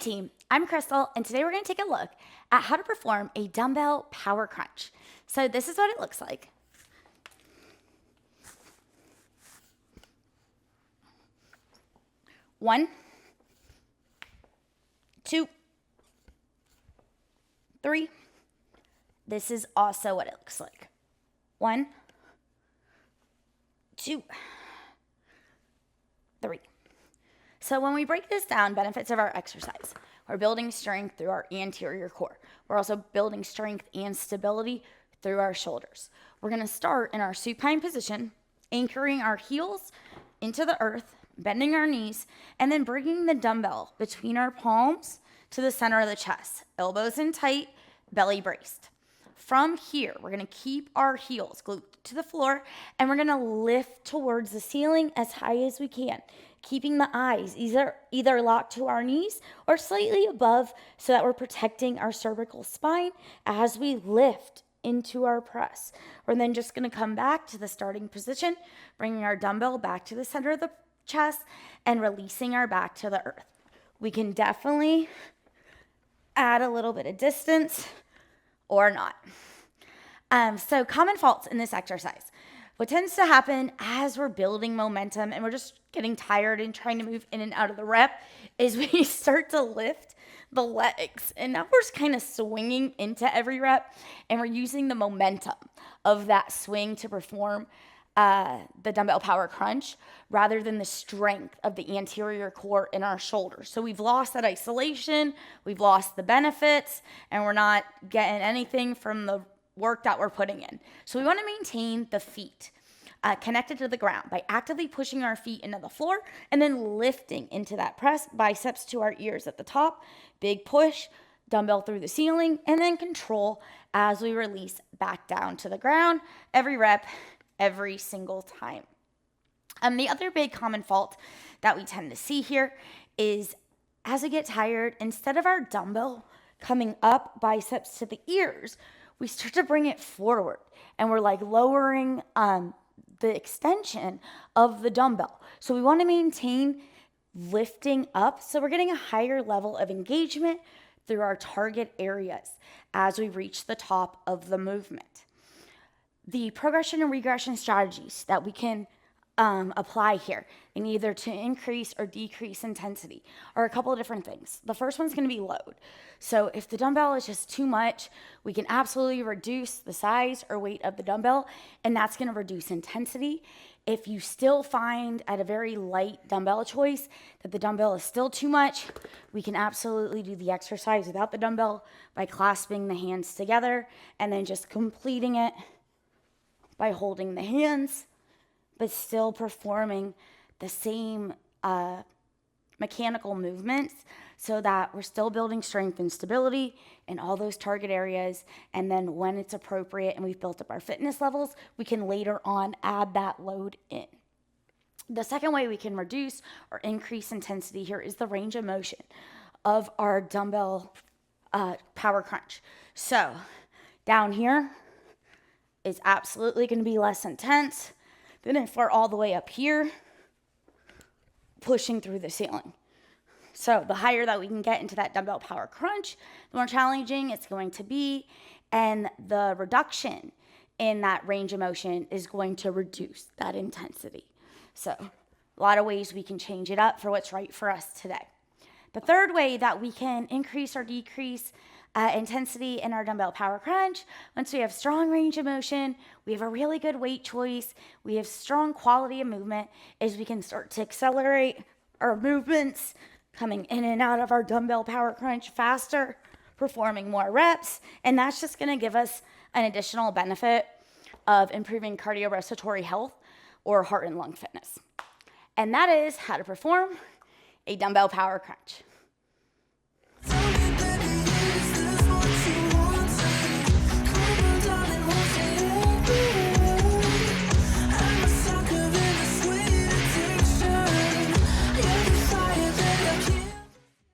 team, I'm Crystal, and today we're going to take a look at how to perform a dumbbell power crunch. So this is what it looks like. One, two, three. This is also what it looks like. One, two, three. So when we break this down, benefits of our exercise, we're building strength through our anterior core. We're also building strength and stability through our shoulders. We're going to start in our supine position, anchoring our heels into the earth, bending our knees, and then bringing the dumbbell between our palms to the center of the chest, elbows in tight, belly braced. From here, we're going to keep our heels glued to the floor, and we're going to lift towards the ceiling as high as we can, keeping the eyes either locked to our knees or slightly above so that we're protecting our cervical spine as we lift into our press. We're then just going to come back to the starting position, bringing our dumbbell back to the center of the chest and releasing our back to the earth. We can definitely add a little bit of distance or not. So common faults in this exercise. What tends to happen as we're building momentum and we're just getting tired and trying to move in and out of the rep is we start to lift the legs. And now we're kind of swinging into every rep and we're using the momentum of that swing to perform the dumbbell power crunch rather than the strength of the anterior core in our shoulders. So we've lost that isolation, we've lost the benefits, and we're not getting anything from the work that we're putting in. So we want to maintain the feet connected to the ground by actively pushing our feet into the floor and then lifting into that press, biceps to our ears at the top, big push, dumbbell through the ceiling, and then control as we release back down to the ground, every rep, every single time. The other big common fault that we tend to see here is as we get tired, instead of our dumbbell coming up biceps to the ears, we start to bring it forward and we're like lowering the extension of the dumbbell. So we want to maintain lifting up so we're getting a higher level of engagement through our target areas as we reach the top of the movement. The progression and regression strategies that we can apply here in either to increase or decrease intensity are a couple of different things. The first one's going to be load. So if the dumbbell is just too much, we can absolutely reduce the size or weight of the dumbbell, and that's going to reduce intensity. If you still find at a very light dumbbell choice that the dumbbell is still too much, we can absolutely do the exercise without the dumbbell by clasping the hands together and then just completing it by holding the hands, but still performing the same mechanical movements so that we're still building strength and stability in all those target areas. And then when it's appropriate and we've built up our fitness levels, we can later on add that load in. The second way we can reduce or increase intensity here is the range of motion of our dumbbell power crunch. So down here is absolutely going to be less intense than if we're all the way up here pushing through the ceiling. So the higher that we can get into that dumbbell power crunch, the more challenging it's going to be, and the reduction in that range of motion is going to reduce that intensity. So a lot of ways we can change it up for what's right for us today. The third way that we can increase or decrease intensity in our dumbbell power crunch, once we have strong range of motion, we have a really good weight choice, we have strong quality of movement, is we can start to accelerate our movements, coming in and out of our dumbbell power crunch faster, performing more reps, and that's just going to give us an additional benefit of improving cardiorespiratory health or heart and lung fitness. And that is how to perform a dumbbell power crunch.